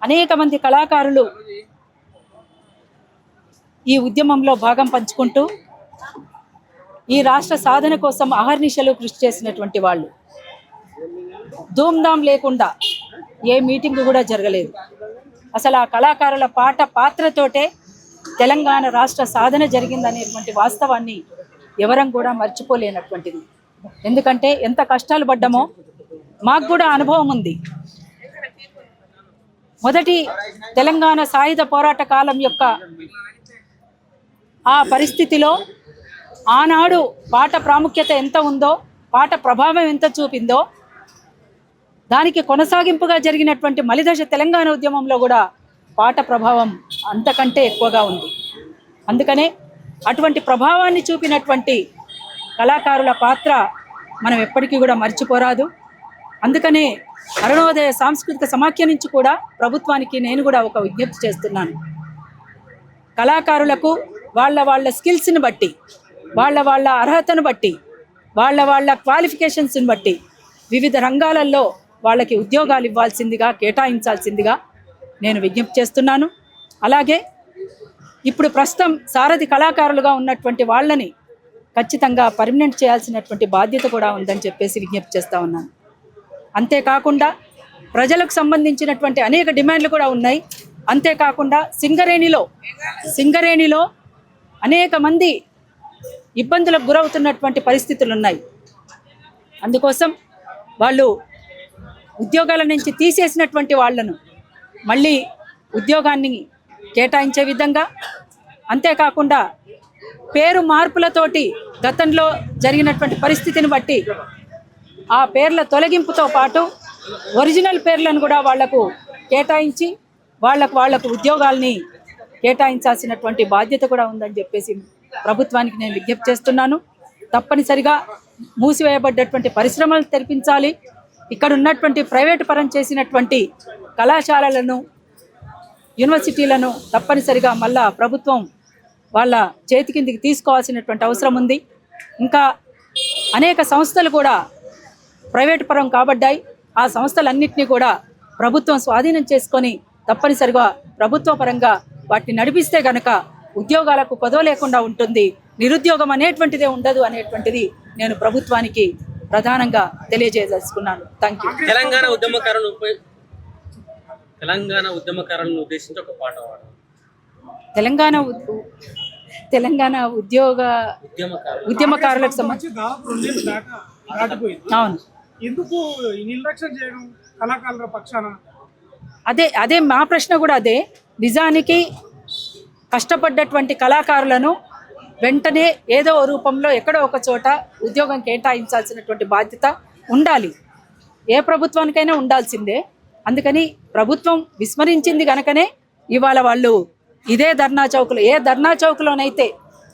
అనేక మంది కళాకారులు ఈ ఉద్యమంలో భాగం పంచుకుంటూ ఈ రాష్ట్ర సాధన కోసం అహర్నిశలు కృషి చేసినటువంటి వాళ్ళు. ధూమ్ధాం లేకుండా ఏ మీటింగ్ కూడా జరగలేదు. అసలు ఆ కళాకారుల పాత్రతోటే తెలంగాణ రాష్ట్ర సాధన జరిగిందనేటువంటి వాస్తవాన్ని ఎవరం కూడా మర్చిపోలేనటువంటిది. ఎందుకంటే ఎంత కష్టాలు పడ్డామో మాకు కూడా అనుభవం ఉంది. మొదటి తెలంగాణ సాయుధ పోరాట కాలం యొక్క ఆ పరిస్థితిలో ఆనాడు పాట ప్రాముఖ్యత ఎంత ఉందో, పాట ప్రభావం ఎంత చూపిందో, దానికి కొనసాగింపుగా జరిగినటువంటి మలిదశ తెలంగాణ ఉద్యమంలో కూడా పాట ప్రభావం అంతకంటే ఎక్కువగా ఉంది. అందుకనే అటువంటి ప్రభావాన్ని చూపినటువంటి కళాకారుల పాత్ర మనం ఎప్పటికీ కూడా మర్చిపోరాదు. అందుకనే అరుణోదయ సాంస్కృతిక సమాఖ్య నుంచి కూడా ప్రభుత్వానికి నేను కూడా ఒక విజ్ఞప్తి చేస్తున్నాను. కళాకారులకు వాళ్ళ స్కిల్స్ని బట్టి, వాళ్ళ అర్హతను బట్టి, వాళ్ళ క్వాలిఫికేషన్స్ని బట్టి వివిధ రంగాలలో వాళ్ళకి ఉద్యోగాలు ఇవ్వాల్సిందిగా, కేటాయించాల్సిందిగా నేను విజ్ఞప్తి చేస్తున్నాను. అలాగే ఇప్పుడు ప్రస్తుతం సారథి కళాకారులుగా ఉన్నటువంటి వాళ్ళని ఖచ్చితంగా పర్మనెంట్ చేయాల్సినటువంటి బాధ్యత కూడా ఉందని చెప్పేసి విజ్ఞప్తి చేస్తూ ఉన్నాను. అంతేకాకుండా ప్రజలకు సంబంధించినటువంటి అనేక డిమాండ్లు కూడా ఉన్నాయి. అంతేకాకుండా సింగరేణిలో అనేక మంది ఇబ్బందులకు గురవుతున్నటువంటి పరిస్థితులు ఉన్నాయి. అందుకోసం వాళ్ళు ఉద్యోగాల నుంచి తీసేసినటువంటి వాళ్లను మళ్ళీ ఉద్యోగాన్ని కేటాయించే విధంగా, అంతేకాకుండా పేరు మార్పులతోటి గతంలో జరిగినటువంటి పరిస్థితిని బట్టి ఆ పేర్ల తొలగింపుతో పాటు ఒరిజినల్ పేర్లను కూడా వాళ్లకు కేటాయించి వాళ్లకు ఉద్యోగాల్ని కేటాయించాల్సినటువంటి బాధ్యత కూడా ఉందని చెప్పేసి ప్రభుత్వానికి నేను విజ్ఞప్తి చేస్తున్నాను. తప్పనిసరిగా మూసివేయబడ్డటువంటి పరిశ్రమలు తెరిపించాలి. ఇక్కడ ఉన్నటువంటి ప్రైవేటు పరం చేసినటువంటి కళాశాలలను, యూనివర్సిటీలను తప్పనిసరిగా మళ్ళా ప్రభుత్వం వాళ్ళ చేతి కిందికి తీసుకోవాల్సినటువంటి అవసరం ఉంది. ఇంకా అనేక సంస్థలు కూడా ప్రైవేటు పరం కాబడ్డాయి. ఆ సంస్థలన్నింటినీ కూడా ప్రభుత్వం స్వాధీనం చేసుకొని తప్పనిసరిగా ప్రభుత్వ పరంగా వాటిని నడిపిస్తే గనక ఉద్యోగాలకు కొదవ లేకుండా ఉంటుంది, నిరుద్యోగం అనేటువంటిదే ఉండదు అనేటువంటిది నేను ప్రభుత్వానికి ప్రధానంగా తెలియజేయదలుచుకున్నాను. Thank you. తెలంగాణ ఉద్యమకారులను ఉద్దేశించి ఒక పాట పాడు. తెలంగాణ ఉద్యమకారులకు సంబంధించి అవును, ఎందుకు నిర్లక్ష్యం చేయడం కళాకారుల పక్షాన? అదే మా ప్రశ్న కూడా అదే. నిజానికి కష్టపడ్డటువంటి కళాకారులను వెంటనే ఏదో రూపంలో ఎక్కడో ఒక చోట ఉద్యోగం కేటాయించాల్సినటువంటి బాధ్యత ఉండాలి. ఏ ప్రభుత్వానికైనా ఉండాల్సిందే. అందుకని ప్రభుత్వం విస్మరించింది కనుకనే ఇవాళ వాళ్ళు ఇదే ధర్నా చౌక్లో, ఏ ధర్నా చౌక్లోనైతే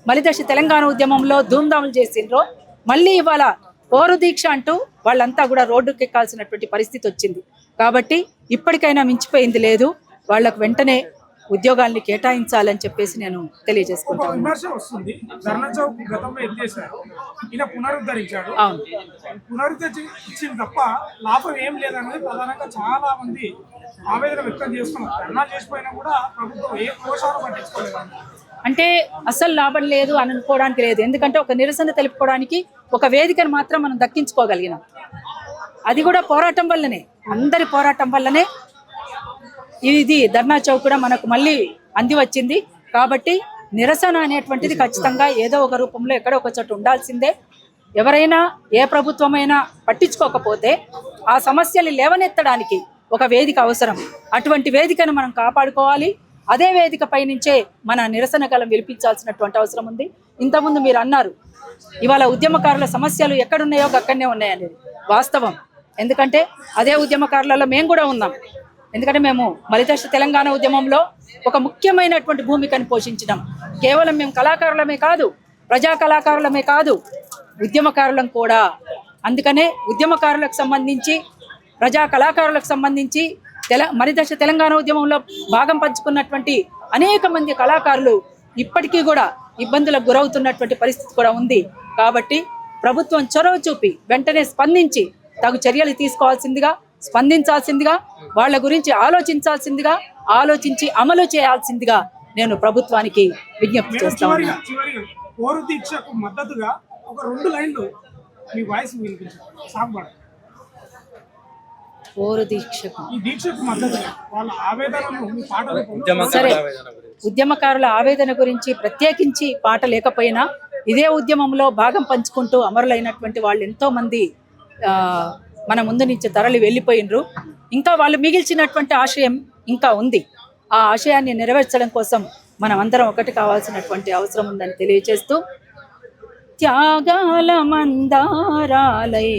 మలిదశ తెలంగాణ ఉద్యమంలో ధూమ్ధాములు చేసిండ్రో మళ్ళీ ఇవాళ పోరు దీక్ష అంటూ వాళ్ళంతా కూడా రోడ్డుకి ఎక్కాల్సినటువంటి పరిస్థితి వచ్చింది. కాబట్టి ఇప్పటికైనా మించిపోయింది లేదు. వాళ్లకు వెంటనే ఉద్యోగాల్ని కేటాయించాలని చెప్పేసి నేను తెలియజేసుకుంటాను. విమర్శ వస్తుంది, ధర్నా చౌక్ గతంలో ఎత్తేసారు, ఈయన పునరుద్ధరించాడు. అవును, పునరుద్ధరించింది తప్ప లాభం ఏం లేదనేది ప్రధానంగా చాలా మంది ఆవేదన వ్యక్తం చేస్తున్నారు. ధర్నా చేసిపోయినా కూడా ప్రభుత్వం ఏ కోశాలు పట్టించుకోలేదు. అంటే అసలు లాభం లేదు అని అనుకోవడానికి లేదు. ఎందుకంటే ఒక నిరసన తెలుపుకోవడానికి ఒక వేదికను మాత్రం మనం దక్కించుకోగలిగినాం. అది కూడా పోరాటం వల్లనే, అందరి పోరాటం వల్లనే ఇది ధర్నా చౌక్ కూడా మనకు మళ్ళీ అంది వచ్చింది. కాబట్టి నిరసన అనేటువంటిది ఖచ్చితంగా ఏదో ఒక రూపంలో ఎక్కడో ఒక చోట ఉండాల్సిందే. ఎవరైనా ఏ ప్రభుత్వమైనా పట్టించుకోకపోతే ఆ సమస్యలు లేవనెత్తడానికి ఒక వేదిక అవసరం. అటువంటి వేదికను మనం కాపాడుకోవాలి. అదే వేదిక పై నుంచే మన నిరసన గలం విలిపించాల్సినటువంటి అవసరం ఉంది. ఇంతకుముందు మీరు అన్నారు ఇవాళ ఉద్యమకారుల సమస్యలు ఎక్కడున్నాయో అక్కడనే ఉన్నాయనేది వాస్తవం. ఎందుకంటే అదే ఉద్యమకారులలో మేము కూడా ఉన్నాం. ఎందుకంటే మేము మలిదశ తెలంగాణ ఉద్యమంలో ఒక ముఖ్యమైనటువంటి భూమికను పోషించినాం. కేవలం మేము కళాకారులమే కాదు, ప్రజా కళాకారులమే కాదు, ఉద్యమకారులం కూడా. అందుకనే ఉద్యమకారులకు సంబంధించి, ప్రజా కళాకారులకు సంబంధించి మలిదశ తెలంగాణ ఉద్యమంలో భాగం పంచుకున్నటువంటి అనేక మంది కళాకారులు ఇప్పటికీ కూడా ఇబ్బందులకు గురవుతున్నటువంటి పరిస్థితి కూడా ఉంది. కాబట్టి ప్రభుత్వం చొరవ చూపి వెంటనే స్పందించి తగు చర్యలు తీసుకోవాల్సిందిగా స్పందించాల్సిందిగా, వాళ్ళ గురించి ఆలోచించాల్సిందిగా, ఆలోచించి అమలు చేయాల్సిందిగా నేను ప్రభుత్వానికి విజ్ఞప్తి మేడం, చేస్తా చివరిగా ఉన్నాను. చివరిగా పోరు దీక్షకు మద్దతుగా ఒక 2 లైన్లు మీ వాయిస్ వినిపించారు సాగుబడ. పోరు దీక్షకు ఈ దీక్షకు మద్దతుగా వాళ్ళ ఆవేదనను మీ పాట రూపంలో ఉద్యమకారుల ఆవేదన గురించి. ఉద్యమకారుల ఆవేదన గురించి ప్రత్యేకించి పాట లేకపోయినా ఇదే ఉద్యమంలో భాగం పంచుకుంటూ అమరులైనటువంటి వాళ్ళు ఎంతో మంది మన ముందు నుంచి తరలి వెళ్ళిపోయినరు. ఇంకా వాళ్ళు మిగిల్చినటువంటి ఆశయం ఇంకా ఉంది. ఆ ఆశయాన్ని నెరవేర్చడం కోసం మనం అందరం ఒకటి కావాల్సినటువంటి అవసరం ఉందని తెలియజేస్తూ, త్యాగాల మందారాలై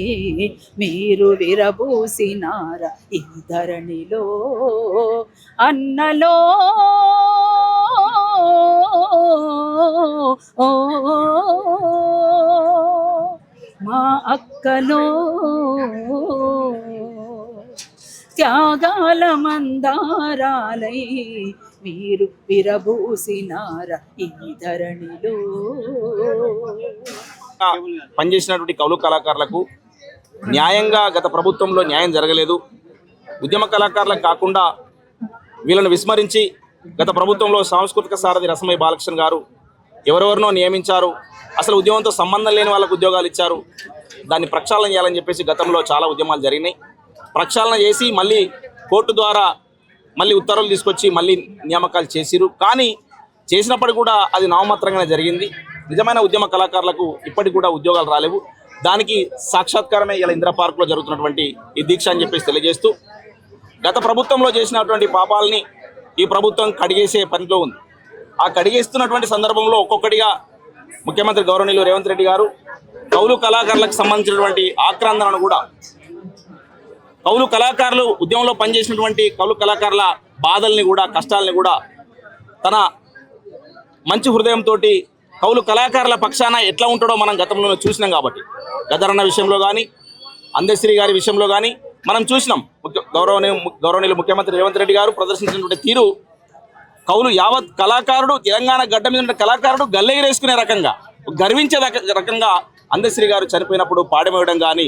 మీరు విరబూసినార ఈ ధరణిలో అన్నలో మా అక్కలో త్యాగాల మందారాలై మీరు విరబూసినార ఈ ధరణిలో. పనిచేసినటువంటి కౌలు కళాకారులకు న్యాయంగా గత ప్రభుత్వంలో న్యాయం జరగలేదు. ఉద్యమ కళాకారులకు కాకుండా వీళ్ళను విస్మరించి గత ప్రభుత్వంలో సాంస్కృతిక సారథి రసమయ్య బాలకృష్ణ గారు ఎవరెవరినో నియమించారు. అసలు ఉద్యమంతో సంబంధం లేని వాళ్ళకు ఉద్యోగాలు ఇచ్చారు. దాన్ని ప్రక్షాళన చేయాలని చెప్పేసి గతంలో చాలా ఉద్యమాలు జరిగినాయి. ప్రక్షాళన చేసి మళ్ళీ కోర్టు ద్వారా మళ్ళీ ఉత్తర్వులు తీసుకొచ్చి మళ్ళీ నియామకాలు చేసిరు. కానీ చేసినప్పటికీ కూడా అది నామమాత్రంగానే జరిగింది. నిజమైన ఉద్యమ కళాకారులకు ఇప్పటికి కూడా ఉద్యోగాలు రాలేవు. దానికి సాక్షాత్కారమే ఇలా ఇందిరా పార్క్లో జరుగుతున్నటువంటి ఈ దీక్ష అని చెప్పేసి తెలియజేస్తూ, గత ప్రభుత్వంలో చేసినటువంటి పాపాలని ఈ ప్రభుత్వం కడిగేసే పనిలో ఉంది. ఆ కడిగేస్తున్నటువంటి సందర్భంలో ఒక్కొక్కటిగా ముఖ్యమంత్రి గౌరవనీయులు రేవంత్ రెడ్డి గారు కౌలు కళాకారులకు సంబంధించినటువంటి ఆక్రందనను కూడా, కౌలు కళాకారులు ఉద్యమంలో పనిచేసినటువంటి కౌలు కళాకారుల బాధల్ని కూడా, కష్టాలని కూడా తన మంచి హృదయంతో కౌలు కళాకారుల పక్షాన ఎట్లా ఉంటాడో మనం గతంలో చూసినాం. కాబట్టి గదరన్న విషయంలో కానీ, అందశ్రీ గారి విషయంలో కానీ మనం చూసినాం. గౌరవనీయులు ముఖ్యమంత్రి రేవంత్ రెడ్డి గారు ప్రదర్శించినటువంటి తీరు, కౌలు యావత్ కళాకారుడు, తెలంగాణ గడ్డ మీద ఉన్న కళాకారుడు గల్లెగిరేసుకునే రకంగా, గర్వించే రకంగా అందశ్రీ గారు చనిపోయినప్పుడు పాడమేయడం కానీ,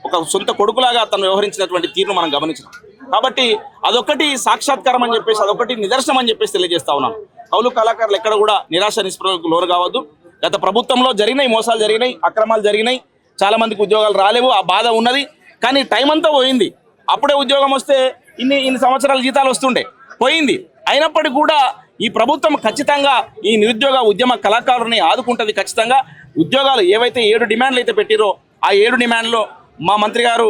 ఒక సొంత కొడుకులాగా తను వ్యవహరించినటువంటి తీరును మనం గమనించినాం. కాబట్టి అదొకటి సాక్షాత్కారం అని చెప్పేసి, అదొకటి నిదర్శనం అని చెప్పేసి తెలియజేస్తా ఉన్నాం. కౌలు కళాకారులు ఎక్కడ కూడా నిరాశ నిస్పృహలకు లోను కావద్దు. గత ప్రభుత్వంలో జరిగినాయి, మోసాలు జరిగినాయి, అక్రమాలు జరిగినాయి, చాలా మందికి ఉద్యోగాలు రాలేవు, ఆ బాధ ఉన్నది. కానీ టైం అంతా పోయింది. అప్పుడే ఉద్యోగం వస్తే ఇన్ని సంవత్సరాల జీతాలు వస్తుండే, పోయింది. అయినప్పటికీ కూడా ఈ ప్రభుత్వం ఖచ్చితంగా ఈ నిరుద్యోగ ఉద్యమ కళాకారుని ఆదుకుంటుంది. ఖచ్చితంగా ఉద్యోగాలు ఏవైతే 7 డిమాండ్లు అయితే పెట్టిరో ఆ 7 డిమాండ్లో మా మంత్రి గారు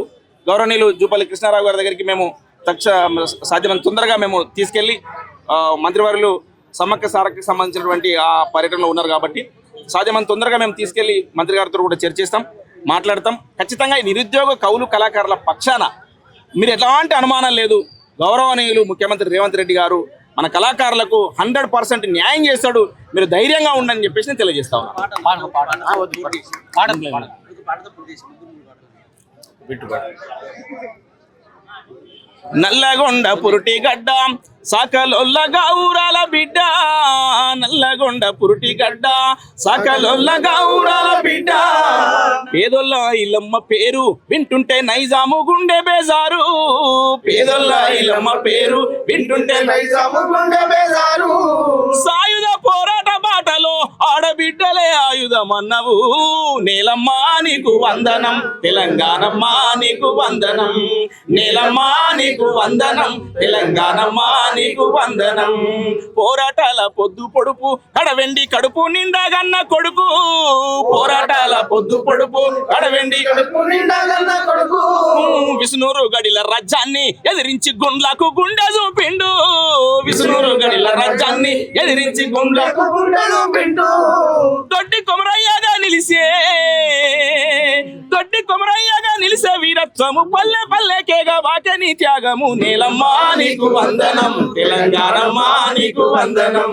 గౌరవనీయులు జూపల్లి కృష్ణారావు గారి దగ్గరికి మేము సాధ్యమైన తొందరగా మేము తీసుకెళ్ళి, మంత్రివర్యులు సమ్మక్క సారక్కకి సంబంధించినటువంటి ఆ పర్యటనలో ఉన్నారు కాబట్టి సాధ్యమైన తొందరగా మేము తీసుకెళ్ళి మంత్రి గారితో కూడా చర్చిస్తాం, మాట్లాడతాం. ఖచ్చితంగా ఈ నిరుద్యోగ కౌలు కళాకారుల పక్షాన మీరు ఎలాంటి అనుమానం లేదు, గౌరవనీయులు ముఖ్యమంత్రి రేవంత్ రెడ్డి గారు మన కళాకారులకు 100% న్యాయం చేస్తాడు. మీరు ధైర్యంగా ఉండని చెప్పేసి నేను తెలియజేస్తా ఉన్నాను. నల్లగొండ పురుటి గడ్డ సాకలొల్ల గౌరాల బిడ్డ, నల్లగొండ పురుటి గడ్డ సాకలొల్ల గౌరాల బిడ్డ, పేదొల్ల ఇల్లమ్మ పేరు వింటుంటే నైజాము గుండె బేజారు, పేదొల్ల ఇల్లమ్మ పేరు వింటుంటే నైజాము గుండె బేజారు, సాయుధ పోరాట బాటలో ఆడబిడ్డలే ఆయుధమన్నవు, నేలమ్మా నీకు వందనం, తెలంగాణమ్మా నీకు వందనం, నేలమ్మా నీకు వందనం, తెలంగాణమ్మా నీకు వందనం, పోరాటాల పొద్దు పొడుపు కడవెండి కడుపు నిండాగన్న కొడుకు, పోరాటాల పొద్దు పొడుపు కడవెండి కడుపు నిండాగన్న కొడుకు, విష్ణురు గడిల రాజ్యాన్ని ఎదిరించి గుండ్లకు గుండె చూపిండు, విష్ణురు గడిల రాజ్యాన్ని ఎదిరించి గుండ్లకు గుండె చూపిండు, దొడ్డి కొమరయ్యగా నిలిసే, దొడ్డి కొమరయ్యగా నిలిసే వీరత్వము పల్లె పల్లెకేగా వాకని త్యాగము, నేలమ్మా నీకు వందనం, తెలంగాణమ్మా నీకు వందనం,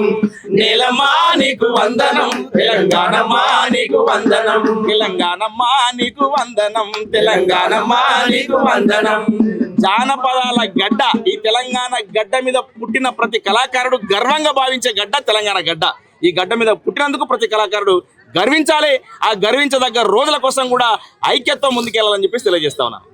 నేలమ్మా నీకు వందనం, తెలంగాణమ్మా నీకు వందనం, తెలంగాణమ్మా నీకు వందనం, తెలంగాణమ్మా నీకు వందనం. జానపదాల గడ్డ, ఈ తెలంగాణ గడ్డ మీద పుట్టిన ప్రతి కళాకారుడు గర్వంగా భావించే గడ్డ తెలంగాణ గడ్డ. ఈ గడ్డ మీద పుట్టినందుకు ప్రతి కళాకారుడు గర్వించాలి. ఆ గర్వించదగ్గ రోజుల కోసం కూడా ఐక్యతతో ముందుకెళ్ళాలని చెప్పేసి తెలియజేస్తా ఉన్నాను.